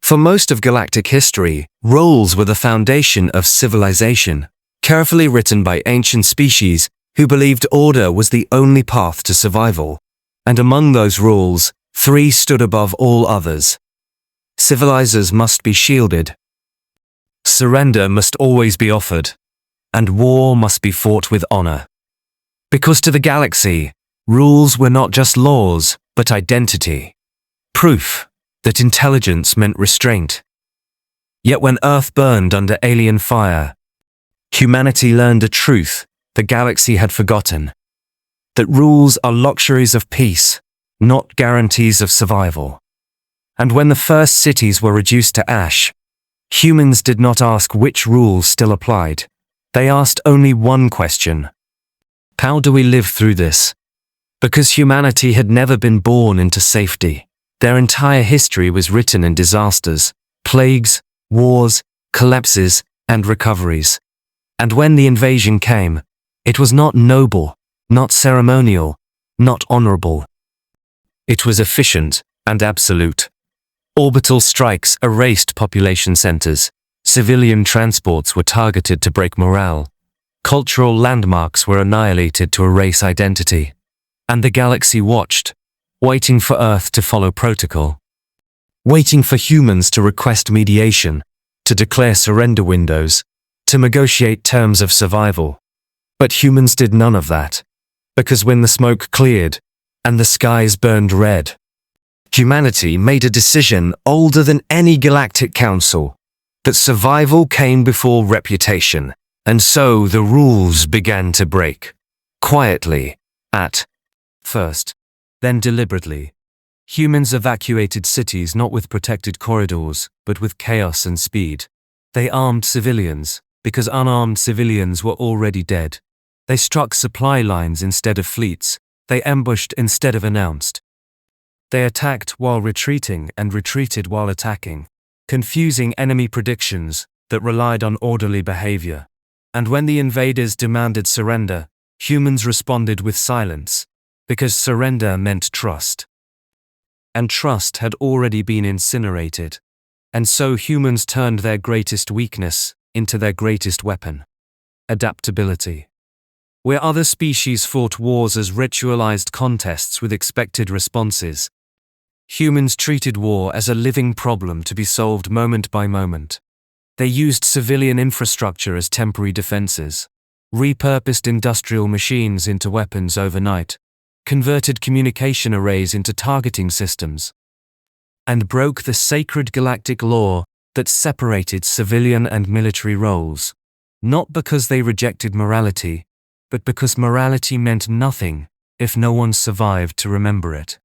For most of galactic history, rules were the foundation of civilization, carefully written by ancient species who believed order was the only path to survival. And among those rules, 3 stood above all others. Civilizers must be shielded. Surrender must always be offered. And war must be fought with honor. Because to the galaxy, rules were not just laws, but identity. Proof that intelligence meant restraint. Yet when Earth burned under alien fire, humanity learned a truth the galaxy had forgotten. That rules are luxuries of peace, not guarantees of survival. And when the first cities were reduced to ash, humans did not ask which rules still applied. They asked only one question. How do we live through this? Because humanity had never been born into safety. Their entire history was written in disasters, plagues, wars, collapses, and recoveries. And when the invasion came, it was not noble, not ceremonial, not honorable. It was efficient and absolute. Orbital strikes erased population centers. Civilian transports were targeted to break morale. Cultural landmarks were annihilated to erase identity. And the galaxy watched, waiting for Earth to follow protocol. Waiting for humans to request mediation, to declare surrender windows, to negotiate terms of survival. But humans did none of that. Because when the smoke cleared, and the skies burned red, humanity made a decision older than any galactic council, that survival came before reputation, and so the rules began to break. Quietly, at first, then deliberately. Humans evacuated cities not with protected corridors, but with chaos and speed. They armed civilians, because unarmed civilians were already dead. They struck supply lines instead of fleets. They ambushed instead of announced. They attacked while retreating and retreated while attacking, confusing enemy predictions that relied on orderly behavior. And when the invaders demanded surrender, humans responded with silence, because surrender meant trust. And trust had already been incinerated. And so humans turned their greatest weakness into their greatest weapon: adaptability. Where other species fought wars as ritualized contests with expected responses, humans treated war as a living problem to be solved moment by moment. They used civilian infrastructure as temporary defenses, repurposed industrial machines into weapons overnight, converted communication arrays into targeting systems, and broke the sacred galactic law that separated civilian and military roles, not because they rejected morality, but because morality meant nothing if no one survived to remember it.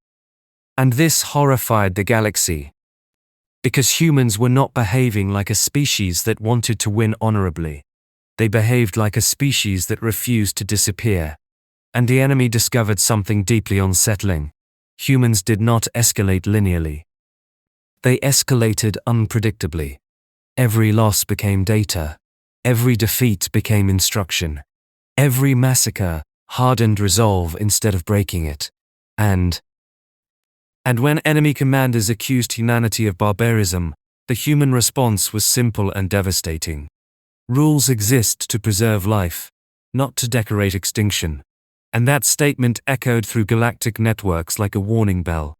And this horrified the galaxy, because humans were not behaving like a species that wanted to win honorably. They behaved like a species that refused to disappear. And the enemy discovered something deeply unsettling. Humans did not escalate linearly. They escalated unpredictably. Every loss became data. Every defeat became instruction. Every massacre hardened resolve instead of breaking it. And when enemy commanders accused humanity of barbarism, the human response was simple and devastating. Rules exist to preserve life, not to decorate extinction. And that statement echoed through galactic networks like a warning bell.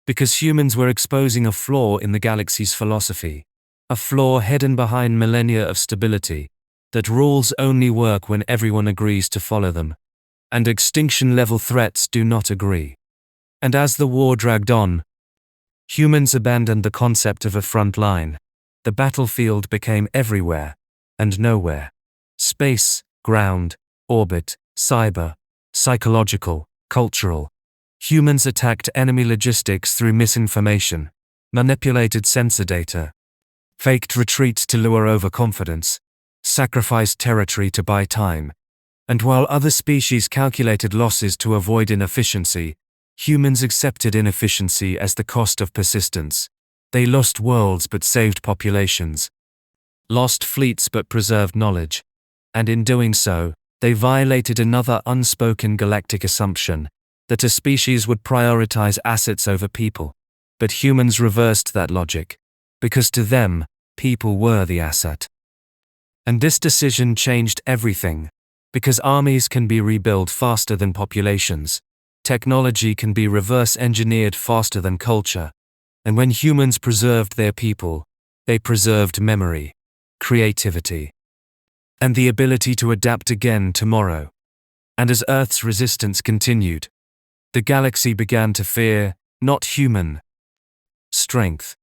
Because humans were exposing a flaw in the galaxy's philosophy, a flaw hidden behind millennia of stability, that rules only work when everyone agrees to follow them, and extinction-level threats do not agree. And as the war dragged on, humans abandoned the concept of a front line. The battlefield became everywhere and nowhere. Space, ground, orbit, cyber, psychological, cultural. Humans attacked enemy logistics through misinformation, manipulated sensor data, faked retreats to lure overconfidence, sacrificed territory to buy time. And while other species calculated losses to avoid inefficiency, humans accepted inefficiency as the cost of persistence. They lost worlds but saved populations, lost fleets but preserved knowledge. And in doing so, they violated another unspoken galactic assumption, that a species would prioritize assets over people. But humans reversed that logic. because to them, people were the asset. And this decision changed everything, because armies can be rebuilt faster than populations, technology can be reverse-engineered faster than culture, and when humans preserved their people, they preserved memory, creativity, and the ability to adapt again tomorrow. And as Earth's resistance continued, the galaxy began to fear not human strength,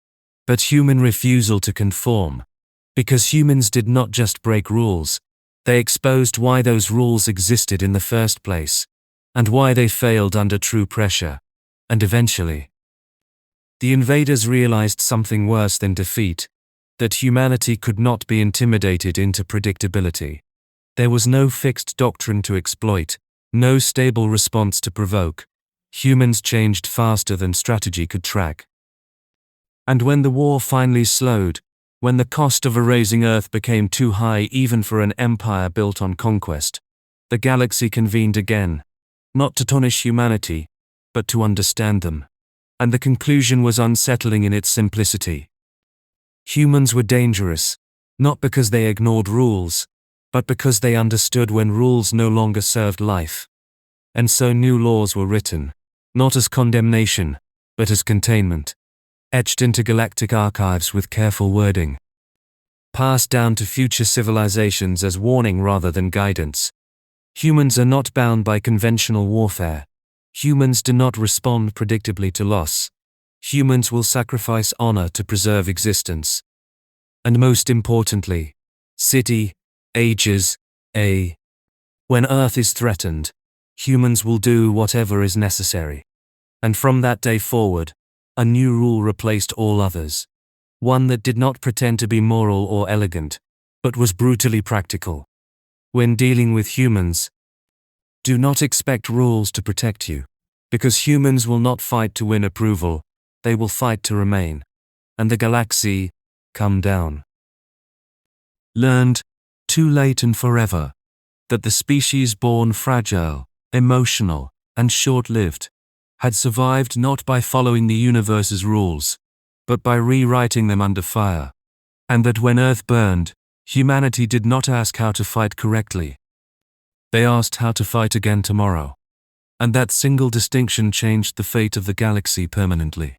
but human refusal to conform, because humans did not just break rules, they exposed why those rules existed in the first place, and why they failed under true pressure, and eventually, the invaders realized something worse than defeat, that humanity could not be intimidated into predictability. There was no fixed doctrine to exploit, no stable response to provoke. Humans changed faster than strategy could track. And when the war finally slowed, when the cost of erasing Earth became too high even for an empire built on conquest, the galaxy convened again, not to punish humanity, but to understand them. And the conclusion was unsettling in its simplicity. Humans were dangerous, not because they ignored rules, but because they understood when rules no longer served life. And so new laws were written, not as condemnation, but as containment, etched into galactic archives with careful wording, passed down to future civilizations as warning rather than guidance. Humans are not bound by conventional warfare. Humans do not respond predictably to loss. Humans will sacrifice honor to preserve existence. And most importantly, city, ages, when Earth is threatened, humans will do whatever is necessary. And from that day forward, a new rule replaced all others. One that did not pretend to be moral or elegant, but was brutally practical. When dealing with humans, do not expect rules to protect you, because humans will not fight to win approval, they will fight to remain. And the galaxy, come down. Learned, too late and forever, that the species born fragile, emotional, and short-lived, had survived not by following the universe's rules, but by rewriting them under fire. And that when Earth burned, humanity did not ask how to fight correctly. They asked how to fight again tomorrow. And that single distinction changed the fate of the galaxy permanently.